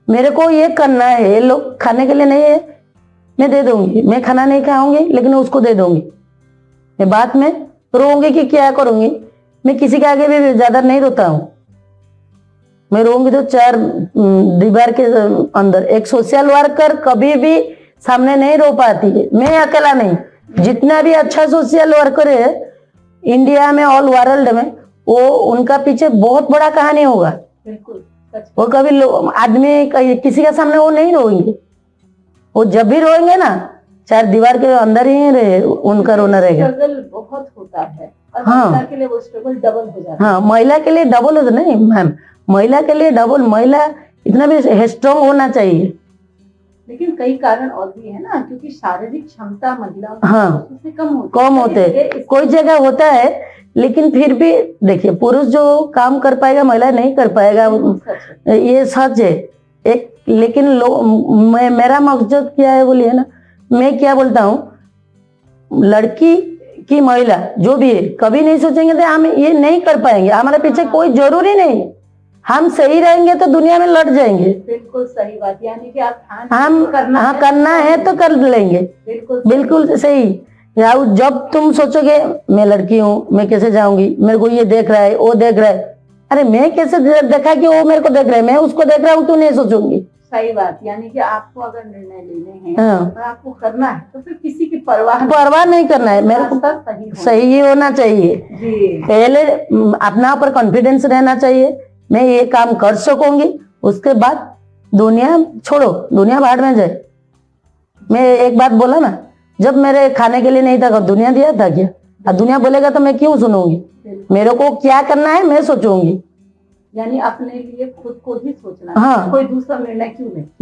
मेरे को ये करना है, ये लोग खाने के लिए नहीं है मैं दे दूंगी, मैं खाना नहीं खाऊंगी लेकिन उसको दे दूंगी, मैं बाद में रोऊंगी कि क्या करूंगी, मैं किसी के आगे भी ज्यादा नहीं रोता हूँ, मैं रोऊंगी तो चार दीवार के अंदर। एक सोशल वर्कर कभी भी सामने नहीं रो पाती है, मैं अकेला नहीं, जितना भी अच्छा सोशल वर्कर है इंडिया में, ऑल वर्ल्ड में, वो उनका पीछे बहुत बड़ा कहानी होगा। बिल्कुल सच। वो कभी आदमी किसी के सामने वो नहीं रोएंगे, वो जब भी रोएंगे ना चार दीवार के अंदर ही रहे उनका रोना रहेगा। स्ट्रगल बहुत होता है और हाँ। महिला के लिए वो स्ट्रगल डबल हो जाता है। हाँ, महिला के लिए डबल हो नहीं मैम, महिला के लिए डबल, महिला इतना भी स्ट्रॉन्ग होना चाहिए। लेकिन कई कारण और भी है ना, क्योंकि शारीरिक क्षमता महिलाओं की हाँ, उससे कम होते हैं, कोई जगह होता है, लेकिन फिर भी देखिए पुरुष जो काम कर पाएगा महिला नहीं कर पाएगा, ये सच है एक। लेकिन मेरा मकसद क्या है बोलिए ना, मैं क्या बोलता हूँ, लड़की की महिला जो भी है कभी नहीं सोचेंगे तो हम ये नहीं कर पाएंगे, हमारे पीछे कोई जरूरी नहीं, हम सही रहेंगे तो दुनिया में लड़ जाएंगे। बिल्कुल सही बात, यानी कि आप हम करना है तो कर लेंगे। बिल्कुल सही। जब तुम सोचोगे मैं लड़की हूँ, मैं कैसे जाऊंगी, मेरे को ये देख रहा है वो देख रहा है, अरे मैं कैसे देखा कि वो मेरे को देख रहा है, मैं उसको देख रहा हूँ, क्यों नहीं सोचूंगी। सही बात, यानी कि आपको अगर निर्णय लेने हैं हाँ। और आपको करना है तो फिर किसी की परवाह नहीं करना है, मेरे को सही होना चाहिए जी। पहले अपना ऊपर कॉन्फिडेंस रहना चाहिए, मैं ये काम कर सकूंगी, उसके बाद दुनिया छोड़ो, दुनिया बाहर में जाए। मैं एक बात बोला ना, जब मेरे खाने के लिए नहीं था दुनिया दिया था क्या, अब दुनिया बोलेगा तो मैं क्यों सुनूंगी, मेरे को क्या करना है मैं सोचूंगी। यानी अपने लिए खुद को ही सोचना। हाँ। कोई दूसरा निर्णय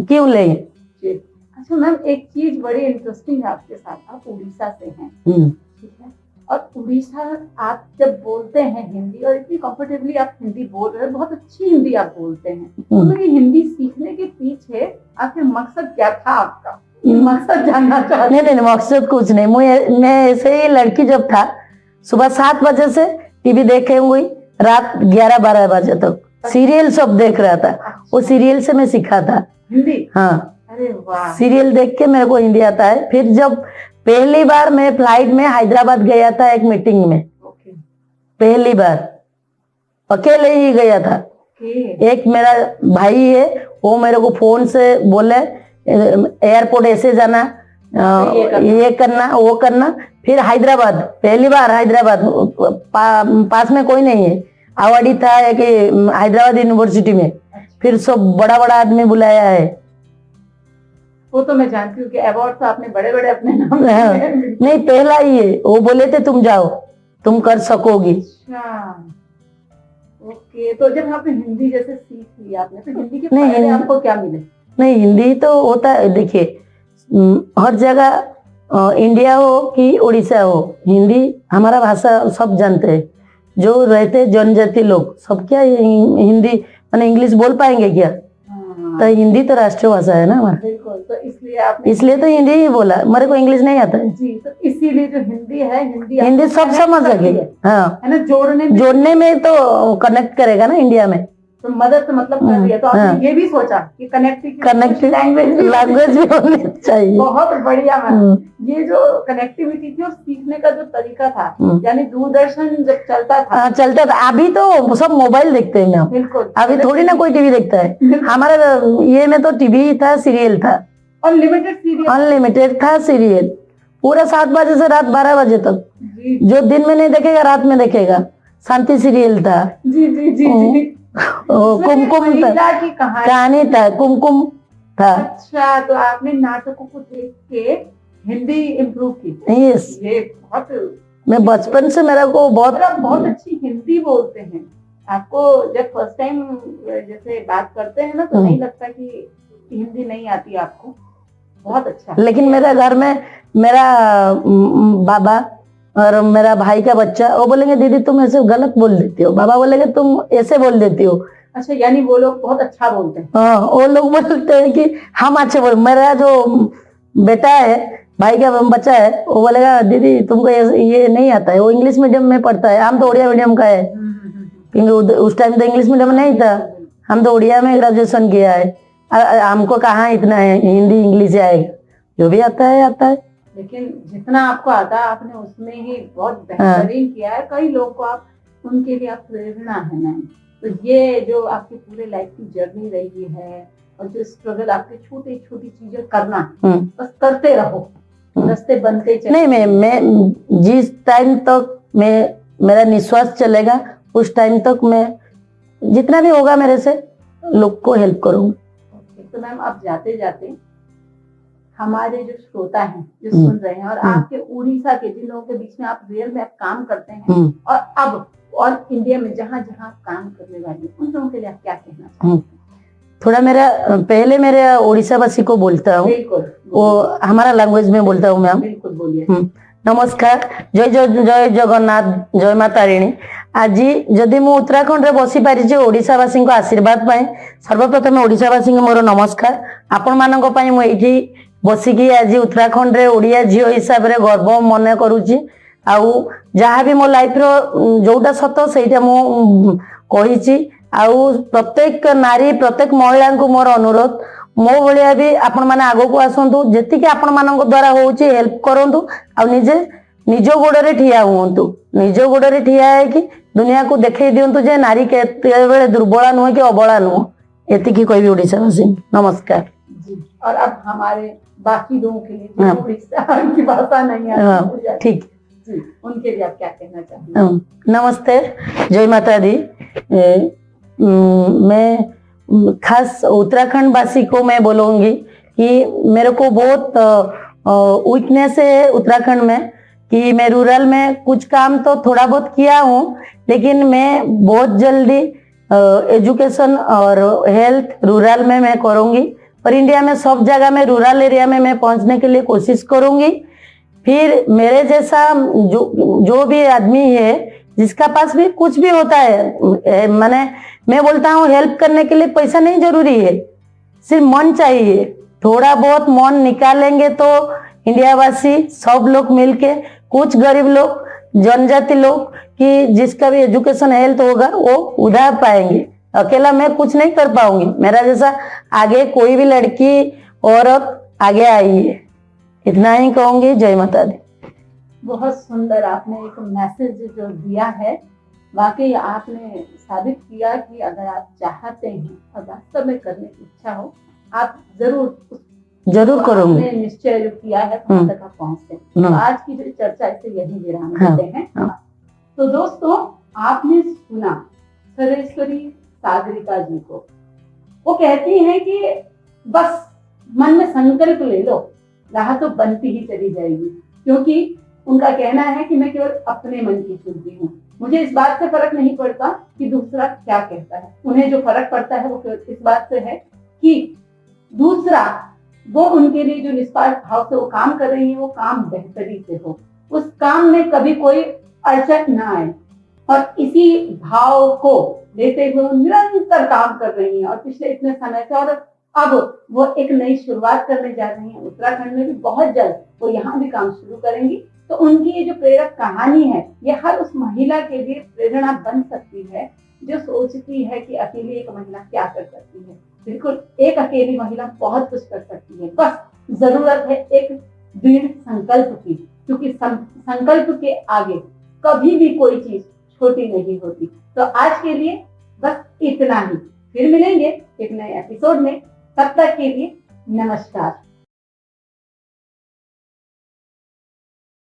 क्यों ले। अच्छा मैम, एक चीज बड़ी इंटरेस्टिंग है आपके साथ, आप उड़ीसा से हैं, ठीक है, और उड़ीसा आप जब बोलते हैं हिंदी, और इतनी कंफर्टेबली आप हिंदी बोल रहे हैं, बहुत अच्छी हिंदी आप बोलते हैं, तो मुझे हिंदी सीखने के पीछे आखिर मकसद क्या था आपका, मकसद जानना चाहती। नहीं, मकसद कुछ नहीं, मैं ऐसे ही लड़की जब था सुबह 7 बजे से टीवी देखे हुई रात 11-12 बजे तक सीरियल सब देख रहा था। वो सीरियल से मैं सीखा था हिंदी। हाँ, अरे वाह। सीरियल देख के मेरे को हिंदी आता है। फिर जब पहली बार मैं फ्लाइट में हैदराबाद गया था एक मीटिंग में, पहली बार अकेले ही गया था। एक मेरा भाई है, वो मेरे को फोन से बोले एयरपोर्ट ऐसे जाना, ये करना वो करना। फिर हैदराबाद, पहली बार हैदराबाद, पास में कोई नहीं है, आवाड़ी था एक हैदराबाद यूनिवर्सिटी में। फिर सब बड़ा बड़ा आदमी बुलाया है। वो तो मैं जानती हूँ कि अवार्ड तो आपने बड़े बड़े अपने नाम नहीं, पहला ही है। वो बोले थे तुम जाओ, तुम कर सकोगी। ओके, तो जब आपने हिंदी जैसे सीख लिया आपने, तो हिंदी के फायदे आपको क्या मिले? नहीं, हिंदी तो होता है, देखिए हर जगह इंडिया हो कि उड़ीसा हो, हिंदी हमारा भाषा सब जानते हैं। जो रहते जनजाति लोग सब क्या हिंदी माने इंग्लिश बोल पाएंगे क्या? तो हिंदी तो राष्ट्रीय भाषा है ना हमारा। बिल्कुल, तो इसलिए तो हिंदी ही बोला, मेरे को इंग्लिश नहीं आता है जी। तो इसीलिए जो हिंदी है, हिंदी सब समझ सके। हाँ, है ना, जोड़ने में तो कनेक्ट करेगा ना इंडिया में, तो मदद मतलब कर रही है। तो आपने ये भी सोचा कि कनेक्टिव लैंग्वेज भी होनी चाहिए। बहुत बढ़िया मैम। ये जो कनेक्टिविटी थी और सीखने का जो तरीका था, यानी दूरदर्शन जब चलता था, अभी तो सब मोबाइल देखते हैं ना। बिल्कुल, अभी थोड़ी ना कोई टीवी देखता है। हमारा ये में तो टीवी था, सीरियल था, अनलिमिटेड था सीरियल, पूरा 7 बजे से रात 12 बजे तक। जो दिन में नहीं देखेगा रात में देखेगा। शांति सीरियल था। जी जी जी जी। कुमकुम की कहानी था, कुमकुम था। अच्छा, तो आपने नाटकों को देख के हिंदी इम्प्रूव की? यस, ये बहुत, मैं बचपन से मेरा को बहुत अच्छी हिंदी बोलते हैं। आपको जब फर्स्ट टाइम जैसे बात करते हैं ना, तो नहीं लगता कि हिंदी नहीं आती आपको, बहुत अच्छा। लेकिन मेरे घर में मेरा बाबा और मेरा भाई का बच्चा, वो बोलेंगे दीदी तुम ऐसे गलत बोल देती हो, बाबा बोलेंगे तुम ऐसे बोल देती हो। अच्छा, यानी वो लोग बहुत अच्छा बोलते हैं। हाँ, वो लोग बोलते हैं कि हम अच्छे बोल। मेरा जो बेटा है, भाई का बच्चा है, वो बोलेगा दीदी तुमको ये नहीं आता है। वो इंग्लिश मीडियम में पढ़ता है, हम तो उड़िया मीडियम का है, क्योंकि उस टाइम तो इंग्लिश मीडियम नहीं था, हम तो उड़िया में ग्रेजुएशन किया है। हमको कहाँ इतना है हिंदी इंग्लिश आएगा, जो भी आता है आता है। लेकिन जितना आपको आता है आपने उसमें ही बहुत बेहतरीन किया है। कई लोग को आप उनके लिए आप प्रेरणा है मैम। तो ये जो आपकी पूरे लाइफ की जर्नी रही है और जो स्ट्रगल आपके छोटी छोटी चीजें करना, बस करते रहो, रास्ते बनते चले। नहीं, मैं जिस टाइम तक मेरा निश्वास चलेगा उस टाइम तक मैं जितना भी होगा मेरे से लोग को हेल्प करूंगी। तो मैम आप जाते जाते हमारे जो श्रोता हैं जो सुन रहे हैं और आपके उड़ीसा के जिन लोगों के बीच में आप रियल में काम करते हैं और अब और इंडिया में जहाँ जहाँ काम करने वाले, उन लोगों के लिए आप क्या कहना चाहते हैं? थोड़ा पहले मेरे उड़ीसा वासी को बोलता हूँ, वो हमारा लैंग्वेज में बोलता हूँ मैम। बिल्कुल बोलिए। नमस्कार, जय जय जय जगन्नाथ, जय माता तारिणी। आज जदि मु उत्तराखंड रे बसी पारिछि ओडिसा वासी को आशीर्वाद पाए, सर्वप्रथम ओडिसा वासी को मोर नमस्कार। आपण मानक पई मु एठी बसिकी आज उत्तराखंड रे ओडिया झियो हिसाब रे गर्व मन करूछि। आउ जहाँ भी मो लाइफ रो जोटा सत सेटा मु कहिछि। आउ प्रत्येक नारी प्रत्येक महिला को मोर अनुरोध, मो भलिया भी आपण माने आगो को आसंतु, जेति कि आपण मानक द्वारा होउछि हेल्प करंतु, आ निजे निज गोड़े ठिया हुंतु। निज गोड़े ठिया है कि दुनिया को देखै दियंतु जे नारी केते बेले दुर्बला नुह कि अबला नुह। एतिकी कहबी ओडिसा वासी। नमस्कार जी। और अब हमारे बाकी लोगों के लिए उड़ीसा की भाषा नहीं आती, ठीक जी, उनके लिए आप क्या कहना चाहेंगे? नमस्ते, जय माता दी। मैं खास उत्तराखंड वासी को मैं बोलूंगी कि मेरे को बहुत वीकनेस है उत्तराखंड में, कि मैं रूरल में कुछ काम तो थोड़ा बहुत किया हूँ, लेकिन मैं बहुत जल्दी एजुकेशन और हेल्थ रूरल में मैं करूंगी और इंडिया में सब जगह में रूरल एरिया में मैं पहुंचने के लिए कोशिश करूंगी। फिर मेरे जैसा जो भी आदमी है जिसका पास भी कुछ भी होता है, माने मैं बोलता हूँ हेल्प करने के लिए पैसा नहीं जरूरी है, सिर्फ मन चाहिए। थोड़ा बहुत मन निकालेंगे तो इंडिया वासी सब लोग मिलके, कुछ गरीब लोग, जनजाति लोग कि जिसका भी एजुकेशन हेल्थ होगा वो उधार पाएंगे। अकेला मैं कुछ नहीं कर पाऊंगी, मेरा जैसा आगे कोई भी लड़की औरत आगे आई है। इतना ही कहूंगी। जय माता दी। बहुत सुंदर आपने एक मैसेज जो दिया है, वाकई आपने साबित किया कि अगर आप चाहते हैं और वास्तव में करने की इच्छा हो, आप जरूर करूंगे। निश्चय जो किया है वहां तक आप पहुंचते। तो आज की जो चर्चा इसे यही विराम देते हैं। तो दोस्तों, आपने सुना सर्वेश्वरी सागरिका जी को। वो कहती हैं कि बस मन में संकल्प ले लो, राह तो बनती ही चली जाएगी। क्योंकि उनका कहना है कि मैं केवल अपने मन की सुनती हूँ, मुझे इस बात से फर्क नहीं पड़ता कि दूसरा क्या कहता है। उन्हें जो फर्क पड़ता है वो केवल इस बात से है कि दूसरा वो उनके लिए जो निस्वार्थ भाव से वो काम कर रही है वो काम बेहतरी से हो, उस काम में कभी कोई अड़चन ना आए। और इसी भाव को लेते हुए वो निरंतर काम कर रही है और पिछले इतने समय से, और अब वो एक नई शुरुआत करने जा रही है उत्तराखंड में भी। बहुत जल्द वो यहाँ भी काम शुरू करेंगी। तो उनकी ये जो प्रेरक कहानी है, ये हर उस महिला के लिए प्रेरणा बन सकती है जो सोचती है कि अकेली एक महिला क्या कर सकती है। बिल्कुल, एक अकेली महिला बहुत कुछ कर सकती है, बस जरूरत है एक दृढ़ संकल्प की। क्योंकि संकल्प के आगे कभी भी कोई चीज छोटी नहीं होती। तो आज के लिए बस इतना ही, फिर मिलेंगे एक नए एपिसोड में। तब तक के लिए नमस्कार।